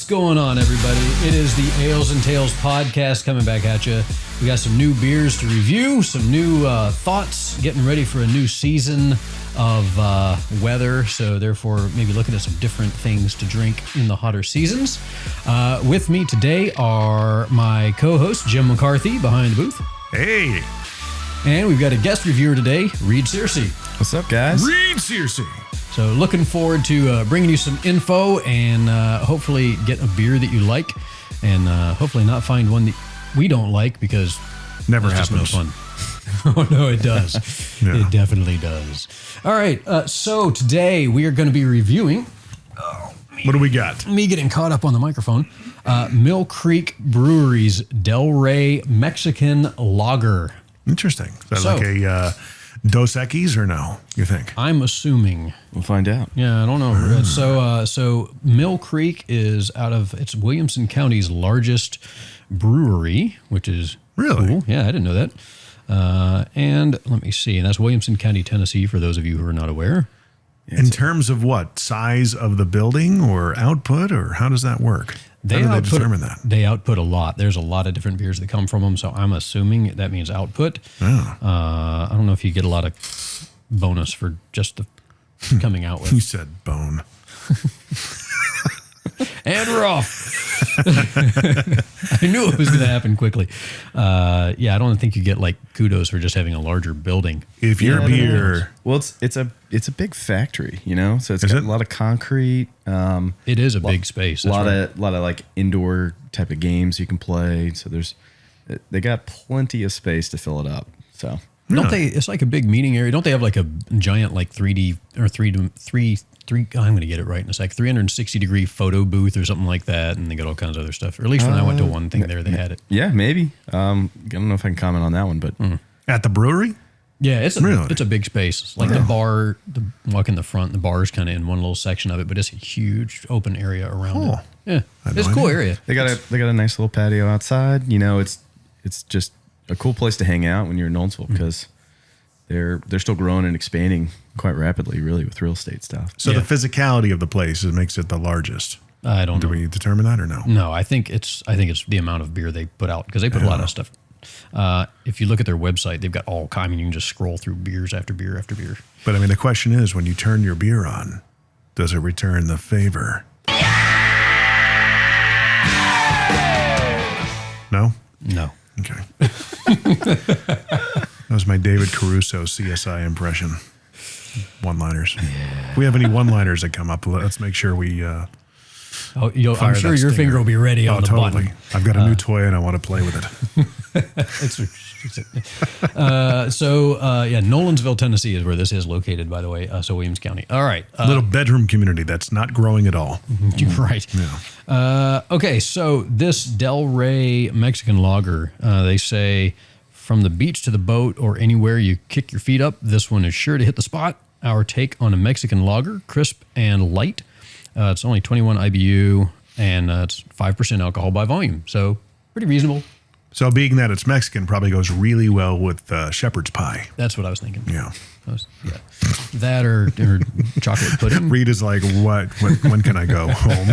going on, everybody? It is the Ales and Tales podcast coming back at you. We got some new beers to review, some new thoughts, getting ready for a new season of weather. So therefore, maybe looking at some different things to drink in the hotter seasons. With me today are my co-host, Jim McCarthy, behind the booth. Hey. And we've got a guest reviewer today, Reed Searcy. What's up, guys? Reed Searcy. So looking forward to bringing you some info and hopefully get a beer that you like and hopefully not find one that we don't like because Never it's happens. just no fun. Oh, no, it does. Yeah. It definitely does. All right. So today we are going to be reviewing. What do we got? Me getting caught up on the microphone. Mill Creek Brewery's Del Rey Mexican Lager. Interesting. Is that So- like a Dos Equis or no, you think? I'm assuming. We'll find out. Yeah, I don't know. So Mill Creek is it's Williamson County's largest brewery, which is Really? cool. Yeah, I didn't know that. And let me see. And that's Williamson County, Tennessee, for those of you who are not aware. In terms of what? Size of the building or output, or how does that work? How do they determine that? They output a lot. There's a lot of different beers that come from them, so I'm assuming that means output. Oh. I don't know if you get a lot of bonus for just the coming out You with. said bone. And we're off. I knew it was going to happen quickly. I don't think you get like kudos for just having a larger building. If your beer, Well, it's a big factory, you know, so it's Is got it? a lot of concrete. It is a big space. A That's lot right. of like indoor type of games you can play. So they got plenty of space to fill it up. So Don't they? It's like a big meeting area. Don't they have like a giant like 3D or three? I'm going to get it right in a sec. 360-degree photo booth or something like that, and they got all kinds of other stuff. Or at least when I went to one thing there, they had it. yeah, maybe. I don't know if I can comment on that one, but at the brewery? Yeah, it's Really? a big space. It's like the bar, walk in the front, the bar is kind of in one little section of it, but it's a huge open area around Cool. it. Yeah, I had it's a no cool idea. area. they got a nice little patio outside. You know, it's just a cool place to hang out when you're in Knowlesville because they're still growing and expanding quite rapidly, really, with real estate stuff. So Yeah. the physicality of the place makes it the largest. I don't Do know. we determine that or no? No, I think it's the amount of beer they put out because they put a lot of stuff. If you look at their website, they've got all kind. I mean, you can just scroll through beers after beer after beer. But I mean, the question is, when you turn your beer on, does it return the favor? No? No. Okay. That was my David Caruso CSI impression. One-liners. If we have any one-liners that come up, let's make sure we Oh, fire I'm sure that your stinger. finger will be ready on the totally. button. I've got a new toy and I want to play with it. Nolensville, Tennessee is where this is located, by the way. So Williams County. All right. Little bedroom community that's not growing at all. You're right. Yeah. Okay, so this Del Rey Mexican lager, they say from the beach to the boat or anywhere you kick your feet up, this one is sure to hit the spot. Our take on a Mexican lager, crisp and light. It's only 21 IBU and it's 5% alcohol by volume. So pretty reasonable. So being that it's Mexican probably goes really well with shepherd's pie. That's what I was thinking. Yeah. That or chocolate pudding. Reed is like, what? When can I go home?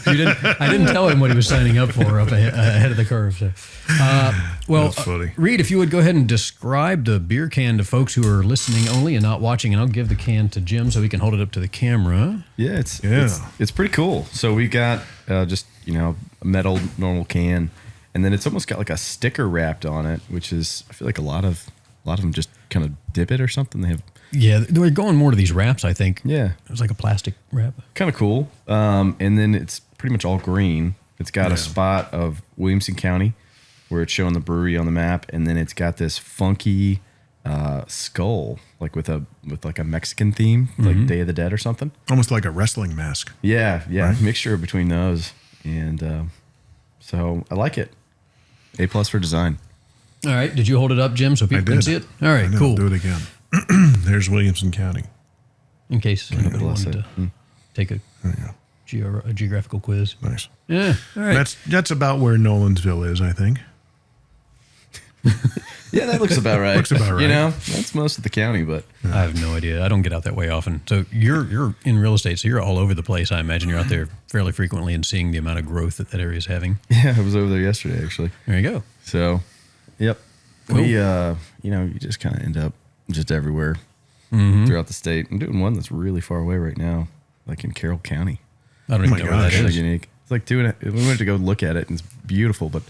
I didn't tell him what he was signing up for up ahead of the curve. So. That's funny. Reed, if you would go ahead and describe the beer can to folks who are listening only and not watching, and I'll give the can to Jim so he can hold it up to the camera. Yeah, it's pretty cool. So we got just a metal normal can, and then it's almost got like a sticker wrapped on it, which is I feel like a lot of them just kind of dip it or something. They have Yeah, they're going more to these wraps, I think. yeah, It was like a plastic wrap. kind of cool. And then it's pretty much all green. It's got a spot of Williamson County where it's showing the brewery on the map, and then it's got this funky skull like with like a Mexican theme, like Day of the Dead or something. Almost like a wrestling mask. Yeah, mixture between those, and so I like it. A+ for design. All right, did you hold it up, Jim, so people can did. see it? All right, I know, cool. Do it again. There's Williamson County. In case anybody bless wanted it. to take a geographical quiz. Nice. Yeah, all right. That's about where Nolensville is, I think. Yeah, that looks about right. Looks about right. You know, that's most of the county, but I have no idea. I don't get out that way often. So you're in real estate, so you're all over the place. I imagine you're out there fairly frequently and seeing the amount of growth that area is having. yeah, I was over there yesterday actually. There you go. So, yep. Cool. We, you just kind of end up just everywhere throughout the state. I'm doing one that's really far away right now, like in Carroll County. I don't even my know where that gosh. Really is. unique. It's like we went to go look at it, and it's beautiful, but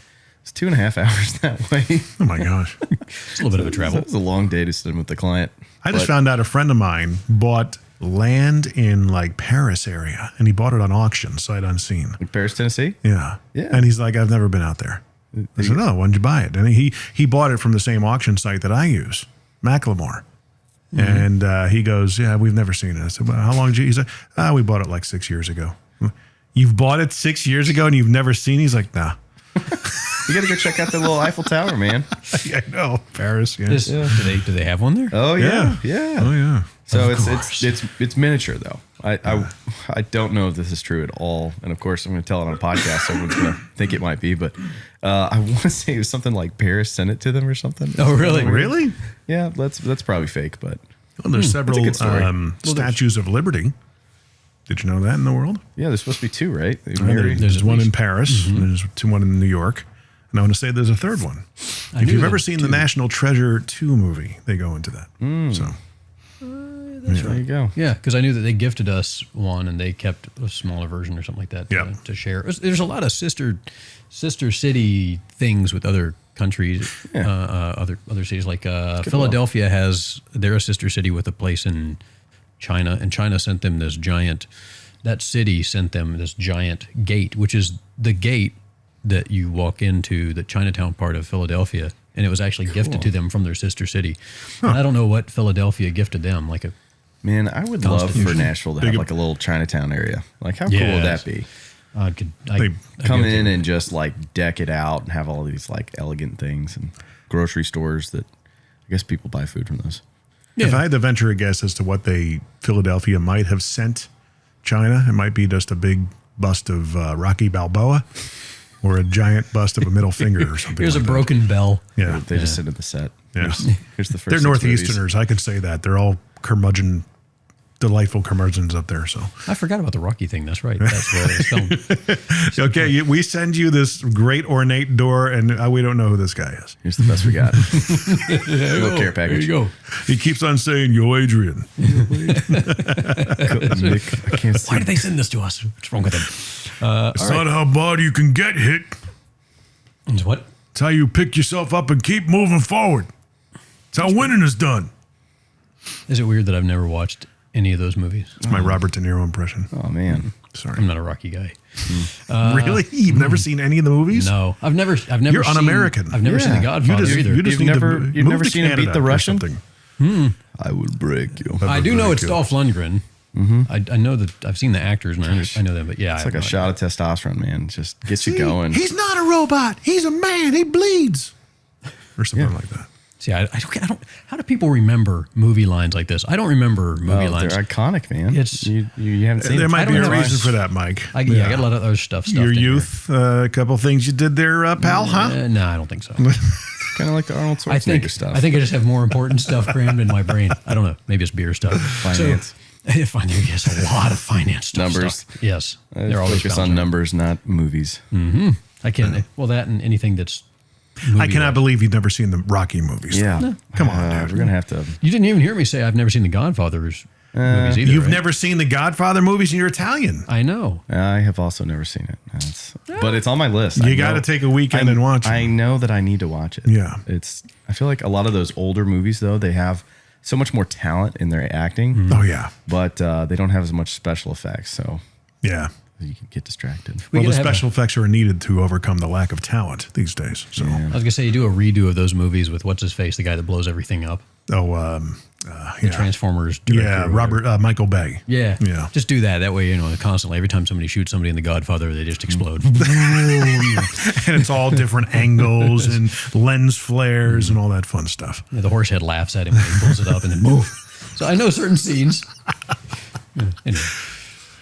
it's 2.5 hours that way. Oh my gosh. It's a little bit of a travel. It was a long day to sit with the client. I just But- found out a friend of mine bought land in like Paris area, and he bought it on auction, sight unseen. Like Paris, Tennessee. Yeah. Yeah. And he's like, I've never been out there. I said, no, when'd you buy it? And he bought it from the same auction site that I use, Macklemore. And he goes, yeah, we've never seen it. I said, well, how long did you? He said, we bought it like 6 years ago. You've bought it 6 years ago and you've never seen it? He's like, nah. You got to go check out the little Eiffel Tower, man. I know. Paris, yeah. This- Do they have one there? Oh yeah, yeah. Oh, yeah. So Of it's course. it's miniature though. I don't know if this is true at all, and of course I'm going to tell it on a podcast. So everyone's going to think it might be, but I want to say it was something like Paris sent it to them or something. Oh, really? Really? Yeah, that's probably fake, but Well, there's several good story. statues of liberty. Did you know that in the world? yeah, there's supposed to be two, right? There's There's at one in least- Paris, and there's one in New York, and I want to say there's a third one. If knew you've there ever were seen two. the National Treasure 2 movie, they go into that. So There you go. Yeah, because I knew that they gifted us one, and they kept a smaller version or something like that Yeah. to share. There's a lot of sister city things with other countries, Yeah. other cities. Like Philadelphia has their sister city with a place in China, and China sent them this giant. That city sent them this giant gate, which is the gate that you walk into the Chinatown part of Philadelphia, and it was actually gifted to them from their sister city. And I don't know what Philadelphia gifted them, like a. Man, I would love for Constitution. Nashville to have Big- like a little Chinatown area. Like, how cool would Yes. that be? I Come get in it. and just like deck it out and have all these like elegant things and grocery stores that I guess people buy food from those. if Yeah. I had to venture a guess as to what Philadelphia might have sent China, it might be just a big bust of Rocky Balboa or a giant bust of a middle finger or something. Here's a like that. broken bell. Yeah. They just sit at the set. Yeah. Here's the first. They're 6 movies. Northeasterners. I can say that. They're all delightful curmudgeons up there. So, I forgot about the Rocky thing. That's right. That's where it's filmed. okay, we send you this great ornate door, and we don't know who this guy is. Here's the best we got. Little care There package. you go. He keeps on saying, "Yo, Adrian." Nick, I can't see. Why did they send this to us? What's wrong with them? It's not how bad you can get hit. It's what? It's how you pick yourself up and keep moving forward. It's how winning is done. Is it weird that I've never watched any of those movies? It's my Robert De Niro impression. Oh man. Sorry. I'm not a Rocky guy. Really? You've never seen any of the movies? No, I've never. You're seen, un-American. I've never seen The Yeah. Godfather either. You just You've need to never- move you've never to seen him beat Canada the or Russian? something. I would break you. I do know it's Very Dolph Lundgren. I know that I've seen the actors and I know them, but yeah, It's like a shot of testosterone, man. Just gets you going. He's not a robot. He's a man. He bleeds. Or something like that. See, I don't. How do people remember movie lines like this? I don't remember movie Oh, lines. they're iconic, man. It's- you haven't seen There it. might don't be a know. reason for that, Mike. I got a lot of other stuff. Your stuffed in youth, a couple things you did there, pal, huh? there. No, I don't think so. Kind of like the Arnold Schwarzenegger I think stuff. I just have more important stuff crammed in my brain. I don't know. Maybe it's beer stuff. Finance. So, finance. Yes, a lot of finance stuff. Numbers. Yes, I they're always focus on balanced. numbers, not movies. I can't. Well, that and anything that's. I cannot believe you've never seen the Rocky movies. Yeah. Come on, dude. We're gonna have to. You didn't even hear me say I've never seen the Godfather's movies either. You've right? never seen the Godfather movies and you're Italian. I know. I have also never seen it. But it's on my list. You I got to know- take a weekend and watch it. I know that I need to watch it. Yeah. I feel like a lot of those older movies though, they have so much more talent in their acting, Oh, yeah. but they don't have as much special effects, so Yeah. you can get distracted. We Well, the gotta have special effects are needed to overcome the lack of talent these days. So, I was gonna say you do a redo of those movies with what's his face, the guy that blows everything up, yeah. Transformers. Director Yeah, or whatever. Michael Bay. Yeah, Yeah. Just do that. That way, constantly every time somebody shoots somebody in The Godfather, they just explode. And it's all different angles and lens flares and all that fun stuff. Yeah, the horse head laughs at him when he pulls it up and then move. So I know certain scenes. Yeah, anyway.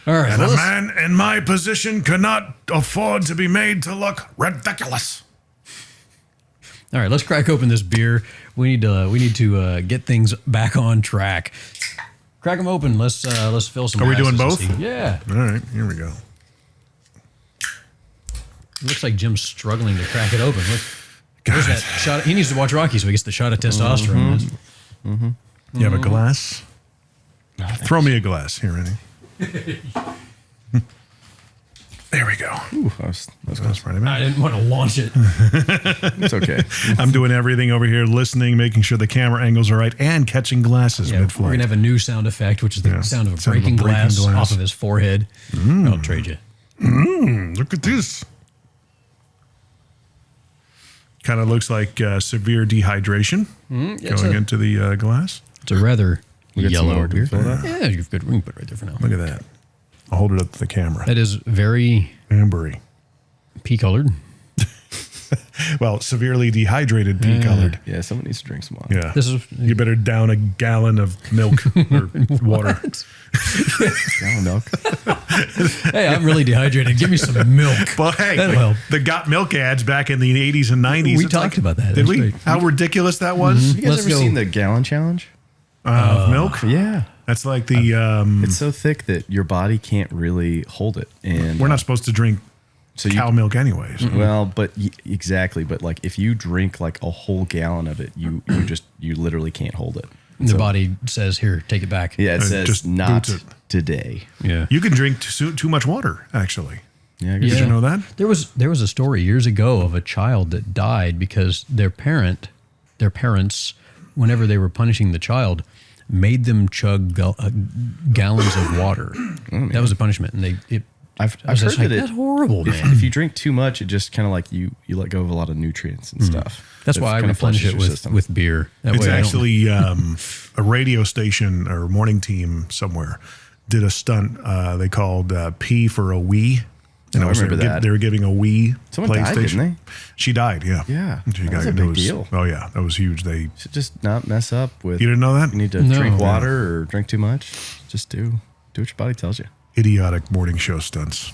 All right. And well, a let's- man in my position cannot afford to be made to look ridiculous. All right, let's crack open this beer. We need to get things back on track. Crack them open. Let's fill some. Are we doing glasses and both? see. Yeah. All right, here we go. It looks like Jim's struggling to crack it open. Look, there's God. that shot. He needs to watch Rocky so he gets the shot of testosterone. You have a glass? Throw me a glass. Here, ready? There we go. Ooh, that was That's right. I didn't want to launch it. It's okay. I'm doing everything over here, listening, making sure the camera angles are right, and catching glasses Yeah, we're mid-flight. gonna have a new sound effect, which is the Yeah, sound of a sound of a breaking breaking glass glass. off of his forehead. I'll trade you. Look at this. Kind of looks like severe dehydration it's going a- into the glass. It's a rather We got some yellow more to beer. fill that? Yeah, you've good. We can put it right there for now. Look at that. I'll hold it up to the camera. That is very Ambery. pea colored. Well, severely dehydrated, pea colored. Yeah, someone needs to drink some water. Yeah. This is You better down a gallon of milk or water. Gallon milk. hey, I'm really dehydrated. Give me some milk. But hey, That'll help. the Got Milk ads back in the 80s and 90s. We it's talked about that. Did That's we? great. How ridiculous that was? You guys Let's ever go. seen the gallon challenge? Of milk? Yeah. That's like the. It's so thick that your body can't really hold it. And we're not supposed to drink so cow milk anyways. Well, but exactly. But like if you drink like a whole gallon of it, you literally can't hold it. The body says, "Here, take it back." Yeah, it says just not boots it. today. yeah. You can drink too much water, actually. Yeah, I guess Did you know that? There was a story years ago of a child that died because their parents, whenever they were punishing the child, made them chug gallons of water. That was a punishment, and I've I was heard just like, that that's horrible, man. if you drink too much, it just kind of like you let go of a lot of nutrients and stuff. That's why I kinda replenish flushes it your with system. with beer. That It's way I don't- actually a radio station or morning team somewhere did a stunt they called P for a Wii. I remember that. They were giving a Wii Someone died, PlayStation. didn't She died, yeah. Yeah, She that was a it big deal. Oh, yeah. That was huge. They Should just not mess up with. You didn't know that? You need to No. drink water or drink too much. Just do what your body tells you. Idiotic morning show stunts.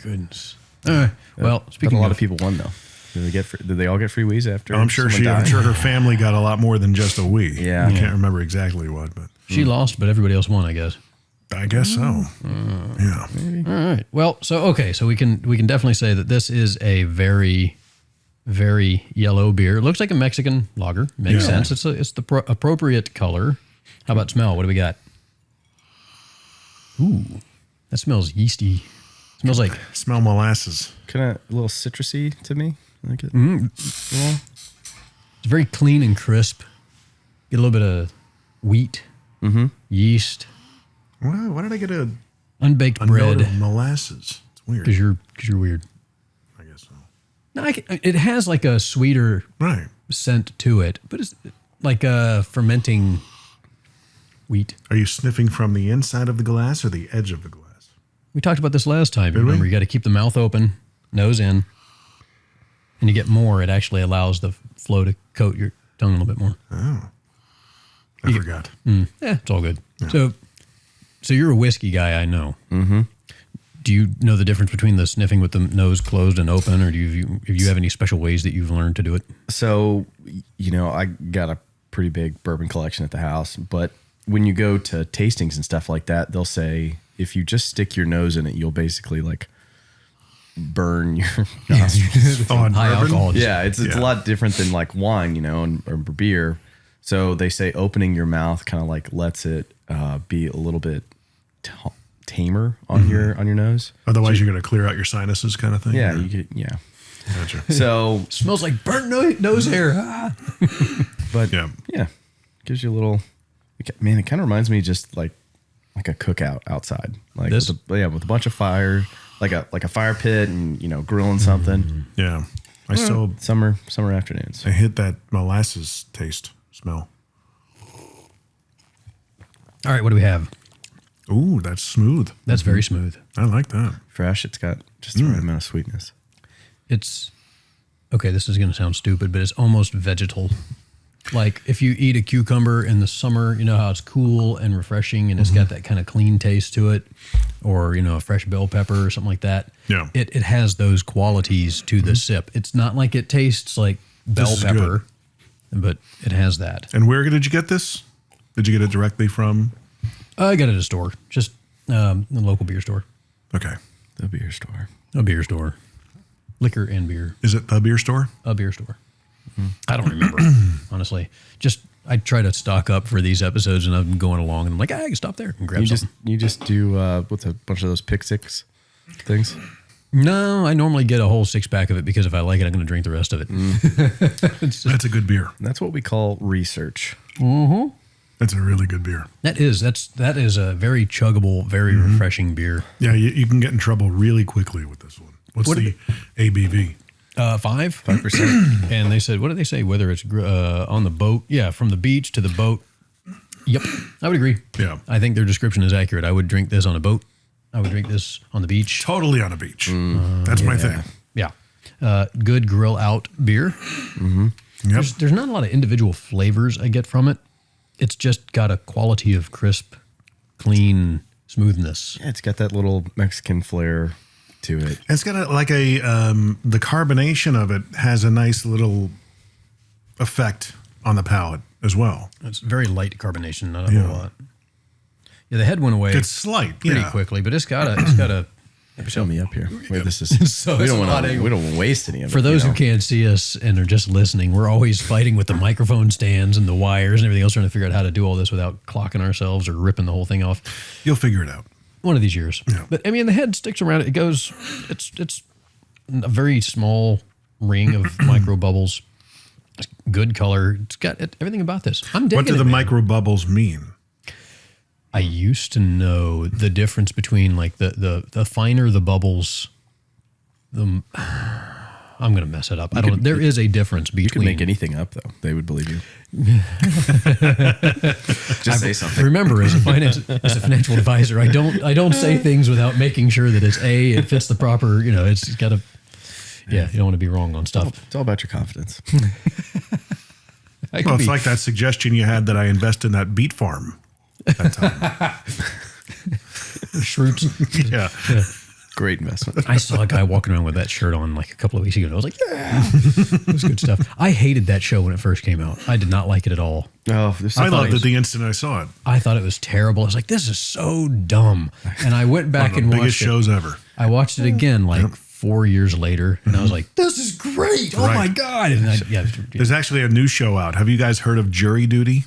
Goodness. All right. Well, But speaking a lot of of people won though. Did they all get free Wii's after? I'm sure someone I'm died? sure her family got a lot more than just a Wii. Yeah. I can't remember exactly what, but she lost, but everybody else won, I guess. I guess so. Yeah. All right. Well, so we can definitely say that this is a very, very yellow beer. It looks like a Mexican lager. Makes Yeah. sense. It's the appropriate color. How about smell? What do we got? Ooh, that smells yeasty. Smells like Smell molasses. Kind of a little citrusy to me. I like it. it's very clean and crisp. Get a little bit of wheat, yeast, Why did I get a unbaked note bread. of molasses? It's weird. Because you're weird. I guess so. No, it has like a sweeter Right. scent to it, but it's like fermenting wheat. Are you sniffing from the inside of the glass or the edge of the glass? We talked about this last time. Did we? Remember, you got to keep the mouth open, nose in, and you get more. It actually allows the flow to coat your tongue a little bit more. I forgot. Yeah, it's all good. So you're a whiskey guy, I know. Mm-hmm. Do you know the difference between the sniffing with the nose closed and open, or do you have any special ways that you've learned to do it? So, I got a pretty big bourbon collection at the house, but when you go to tastings and stuff like that, they'll say if you just stick your nose in it, you'll basically like burn your nostrils. On High bourbon? alcohol. Yeah, it's Yeah. a lot different than like wine, or beer. So they say opening your mouth kind of like lets it be a little bit tamer on your nose. Otherwise, you're going to clear out your sinuses, kind of thing. Yeah, or- you get Gotcha. So, Smells like burnt nose hair. Ah. but Yeah. gives you a little. Man, it kind of reminds me just like a cookout outside, like This? with a bunch of fire, like a fire pit, and grilling something. Yeah. I still Summer afternoons. I hit that molasses taste smell. All right, what do we have? Ooh, that's smooth. That's very smooth. I like that. Fresh. It's got just the right amount of sweetness. It's okay. This is going to sound stupid, but it's almost vegetal. Like if you eat a cucumber in the summer, you know how it's cool and refreshing, and it's got that kind of clean taste to it, or a fresh bell pepper or something like that. Yeah. It has those qualities to the sip. It's not like it tastes like bell is pepper, but it has that. And where did you get this? Did you get it directly from? I got it at a store, just a local beer store. Okay. The beer store. A beer store. Liquor and beer. Is it the beer store? A beer store. I don't remember, honestly. Just I try to stock up for these episodes, and I'm going along, and I'm like, I can stop there and grab something. You just do what's a bunch of those Pick Six things? No, I normally get a whole 6-pack of it because if I like it, I'm going to drink the rest of it. That's a good beer. That's what we call research. That's a really good beer. That is a very chuggable, very refreshing beer. Yeah, you can get in trouble really quickly with this one. What's the ABV? 5%. And they said, what did they say? Whether it's on the boat, from the beach to the boat. Yep, I would agree. Yeah. I think their description is accurate. I would drink this on a boat. I would drink this on the beach. Totally on a beach. That's my thing. Yeah. Good grill out beer. Yep. There's not a lot of individual flavors I get from it. It's just got a quality of crisp, clean smoothness. Yeah, it's got that little Mexican flair to it. It's got the carbonation of it has a nice little effect on the palate as well. It's very light carbonation, not a whole lot. Yeah, the head went away It's slight, pretty quickly, but it's got a. Show me up here. Wait, this is So we it's don't a lot want to. of- We don't want to waste any of it. For those you who know? can't see us and are just listening, we're always fighting with the microphone stands and the wires and everything else, trying to figure out how to do all this without clocking ourselves or ripping the whole thing off. You'll figure it out. One of these years. Yeah. But I mean, the head sticks around. It goes. It's a very small ring of micro bubbles. It's good color. It's got everything about this. I'm digging What do it, the man. micro bubbles mean? I used to know the difference between like the finer the bubbles, I'm going to mess it up. There is a difference You between. can make anything up, though. They would believe you. Just say something. Remember, as a financial advisor, I don't say things without making sure that it fits the proper. It's got to. Yeah, you don't want to be wrong on stuff. It's all about your confidence. Well, it's like that suggestion you had that I invest in that beet farm that time. Shroots. Yeah. Great investment. I saw a guy walking around with that shirt on like a couple of weeks ago. And I was like, yeah, it was good stuff. I hated that show when it first came out. I did not like it at all. Oh, there's I something. loved it the instant I saw it. I thought it was terrible. I was like, this is so dumb. And I went back One of and the watched biggest it. shows ever. I watched it again like 4 years later, and I was like, this is great. Oh my Right. God. And There's actually a new show out. Have you guys heard of Jury Duty?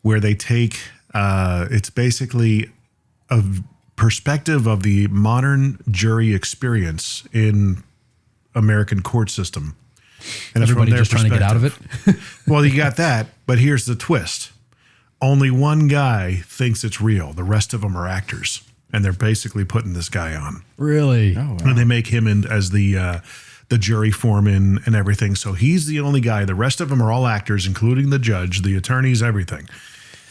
Where they take, it's basically a perspective of the modern jury experience in American court system. And it's from everybody their just trying to get out of it. Well, you got that, but here's the twist. Only one guy thinks it's real. The rest of them are actors. And they're basically putting this guy on. Really? Oh, wow. And they make him in as the jury foreman and everything. So he's the only guy. The rest of them are all actors, including the judge, the attorneys, everything.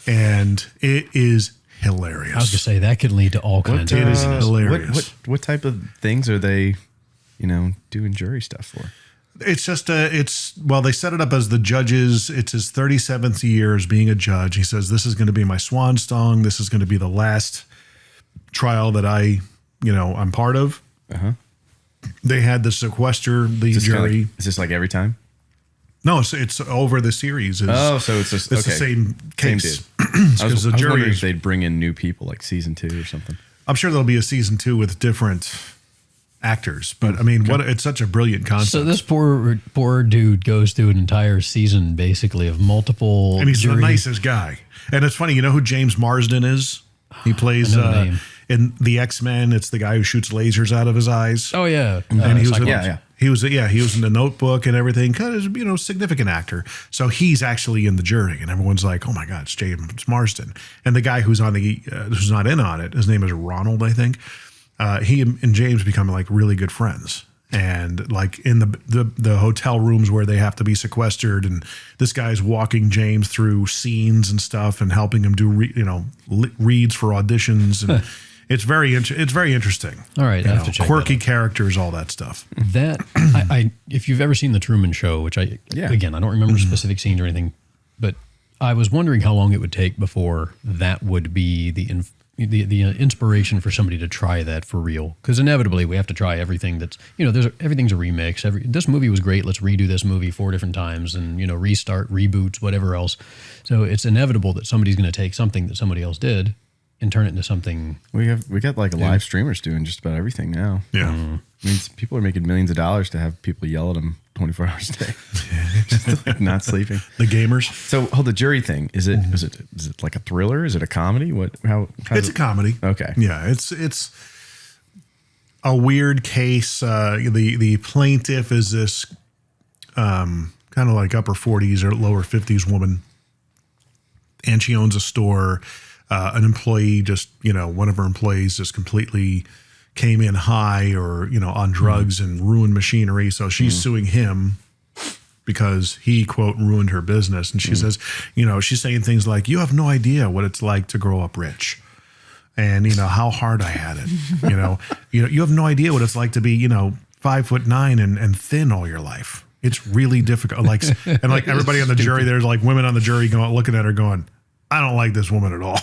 And it is hilarious. I was going to say, that could lead to all kinds of It is things. hilarious. What type of things are they, doing jury stuff for? It's just they set it up as the judges. It's his 37th year as being a judge. He says, this is going to be my swan song. This is going to be the last trial that I'm part of. They had to sequester the jury. Is this like every time? No, it's over the series. Oh, so it's just it's the okay. same case. Same dude. I was the jury wondering is- if they'd bring in new people, like season 2 or something. I'm sure there'll be a season 2 with different actors, but I mean, it's such a brilliant concept. So this poor dude goes through an entire season, basically, of multiple. And he's jury- the nicest guy. And it's funny, you know who James Marsden is? He plays I know the name. in the X-Men. It's the guy who shoots lasers out of his eyes. Oh yeah, And he was in, yeah. he was in the Notebook and everything. Kind of significant actor. So he's actually in the jury, and everyone's like, "Oh my God, it's James Marsden." And the guy who's on who's not in on it, his name is Ronald, I think. He and James become like really good friends. And like in the hotel rooms where they have to be sequestered, and this guy's walking James through scenes and stuff, and helping him do reads for auditions, and it's very interesting. All right, I have to check quirky that out. characters, all that stuff. That I if you've ever seen the Truman Show, which I don't remember specific scenes or anything, but I was wondering how long it would take before that would be the the inspiration for somebody to try that for real. Because inevitably we have to try everything that's, everything's a remix. This movie was great. Let's redo this movie 4 different times and, restart, reboots, whatever else. So it's inevitable that somebody's going to take something that somebody else did and turn it into something. We got like live streamers doing just about everything now. Yeah. I mean, people are making millions of dollars to have people yell at them 24 hours a day, just like not sleeping. The gamers. So, the jury thing is it like a thriller? Is it a comedy? How It's a comedy. Okay. Yeah, it's a weird case. The plaintiff is this kind of like upper 40s or lower 50s woman, and she owns a store. An employee one of her employees just completely came in high or, on drugs and ruined machinery. So she's suing him because he, quote, ruined her business. And she says, she's saying things like, you have no idea what it's like to grow up rich. And, how hard I had it. You have no idea what it's like to be, 5'9" and thin all your life. It's really difficult. And everybody on the jury, there's like women on the jury looking at her going, I don't like this woman at all.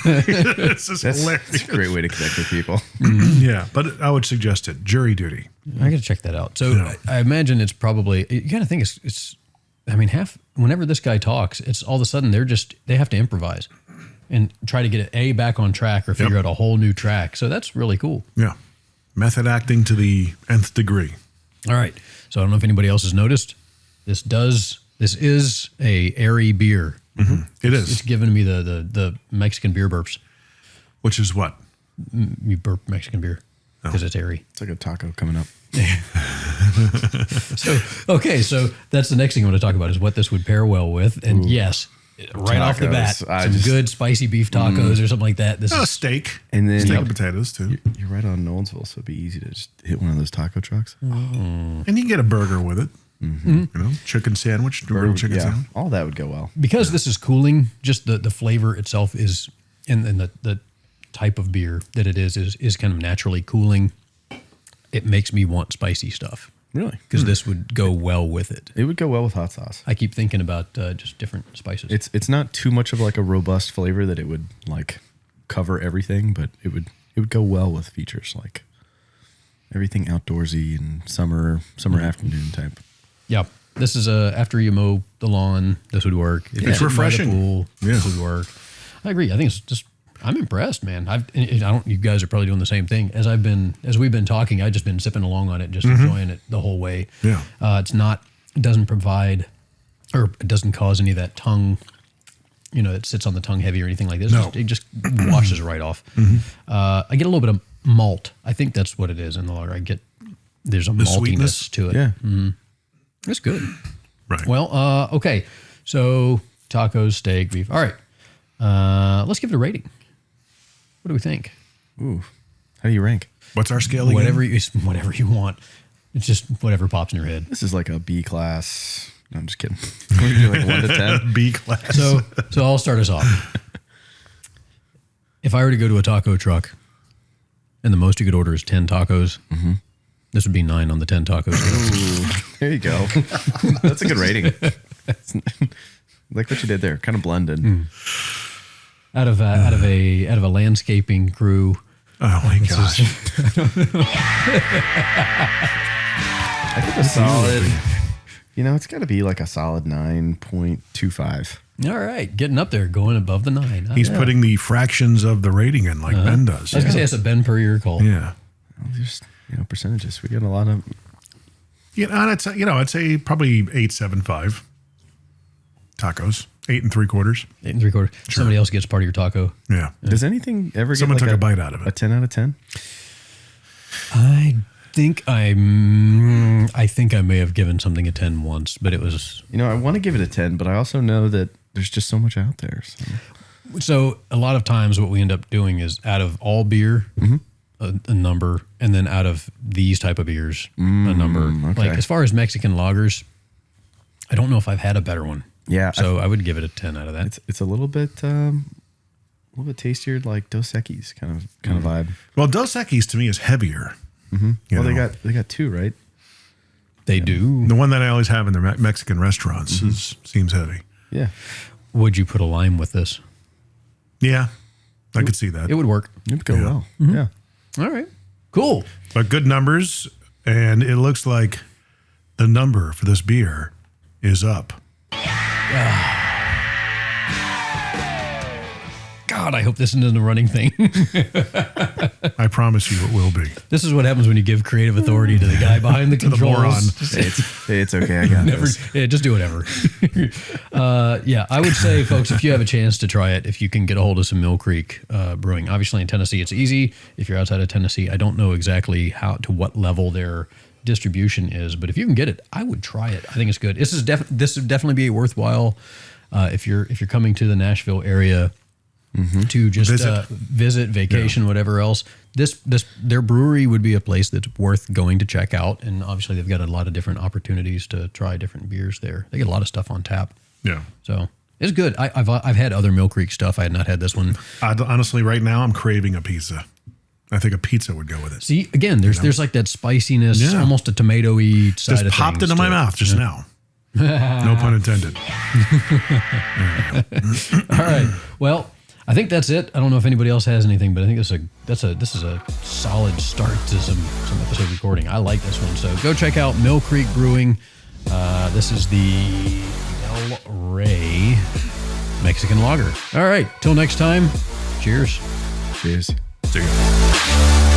It's just hilarious. That's a great way to connect with people. Yeah, but I would suggest it. Jury Duty. I got to check that out. So I imagine it's probably, you got to think whenever this guy talks, it's all of a sudden they have to improvise and try to get it back on track or figure out a whole new track. So that's really cool. Yeah. Method acting to the nth degree. All right. So I don't know if anybody else has noticed. This is a airy beer. Mm-hmm. It is. It's giving me the Mexican beer burps. Which is what? You burp Mexican beer because it's airy. It's like a taco coming up. So that's the next thing I want to talk about is what this would pair well with. And yes, right off the bat, some good spicy beef tacos or something like that. This is steak. And then steak and potatoes too. You're right on Nolensville, so it'd be easy to just hit one of those taco trucks. And you can get a burger with it. Mm-hmm. Chicken sandwich, grilled chicken sandwich. All that would go well. Because this is cooling, just the flavor itself is, and the type of beer that it is kind of naturally cooling. It makes me want spicy stuff. Really? Because this would go well with it. It would go well with hot sauce. I keep thinking about just different spices. It's not too much of like a robust flavor that it would like cover everything, but it would go well with features like everything outdoorsy and summer afternoon type. Yeah, this is after you mow the lawn, this would work. If it's refreshing. By the pool, this would work. I agree. I think it's just, I'm impressed, man. You guys are probably doing the same thing as we've been talking. I've just been sipping along on it, just enjoying it the whole way. Yeah. It doesn't provide, or it doesn't cause any of that tongue, it sits on the tongue heavy or anything like this. No. It just washes right off. I get a little bit of malt. I think that's what it is in the lager. There's a maltiness sweetness? to it. Yeah. It's good. Right. Well, okay. So tacos, steak, beef. All right. Let's give it a rating. What do we think? Ooh. How do you rank? What's our scale again? Whatever you want. It's just whatever pops in your head. This is like a B class. No, I'm just kidding. We're doing like 1 to 10. B class. So I'll start us off. If I were to go to a taco truck and the most you could order is 10 tacos, this would be 9 on the 10 tacos. Ooh, there you go. That's a good rating. Like what you did there, kind of blended. Out of a landscaping crew. Oh my gosh. I think a solid, it's got to be like a solid 9.25. All right, getting up there, going above the 9. He's putting the fractions of the rating in like Ben does. I was going to say that's a Ben per year call. Yeah. Well, just percentages. We got a lot of. I'd say probably 8.75 tacos. 8 3/4. 8 3/4. Sure. Somebody else gets part of your taco. Yeah. Does anything ever Someone get like took a bite out of it? A 10 out of 10? I think I may have given something a 10 once, but it was. I want to give it a 10, but I also know that there's just so much out there. So a lot of times what we end up doing is out of all beer, a number, and then out of these type of beers, a number. Okay. Like as far as Mexican lagers, I don't know if I've had a better one. Yeah. So I would give it a 10 out of that. It's a little bit tastier, like Dos Equis kind of vibe. Well, Dos Equis to me is heavier. Well, they got 2, right? They do. The one that I always have in the Mexican restaurants seems heavy. Yeah. Would you put a lime with this? Yeah. I could see that. It would work. It'd go well. Mm-hmm. Yeah. All right. Cool. But good numbers, and it looks like the number for this beer is up. God, I hope this isn't a running thing. I promise you it will be. This is what happens when you give creative authority to the guy behind the To the controls. moron. It's okay. I got Never, this. yeah, just do whatever. Yeah, I would say, folks, if you have a chance to try it, if you can get a hold of some Mill Creek Brewing. Obviously, in Tennessee, it's easy. If you're outside of Tennessee, I don't know exactly to what level their distribution is, but if you can get it, I would try it. I think it's good. This would definitely be worthwhile if you're coming to the Nashville area. To just visit, vacation, whatever else. Their brewery would be a place that's worth going to check out, and obviously they've got a lot of different opportunities to try different beers there. They get a lot of stuff on tap. Yeah. So it's good. I've had other Mill Creek stuff. I had not had this one. Honestly, right now I'm craving a pizza. I think a pizza would go with it. See, again, there's like that spiciness, almost a tomato-y side Just of popped things into my to it. mouth just now. No pun intended. All right. Well, I think that's it. I don't know if anybody else has anything, but I think this is a solid start to some episode recording. I like this one. So go check out Mill Creek Brewing. This is the El Rey Mexican Lager. All right. Till next time. Cheers. Cheers. See ya.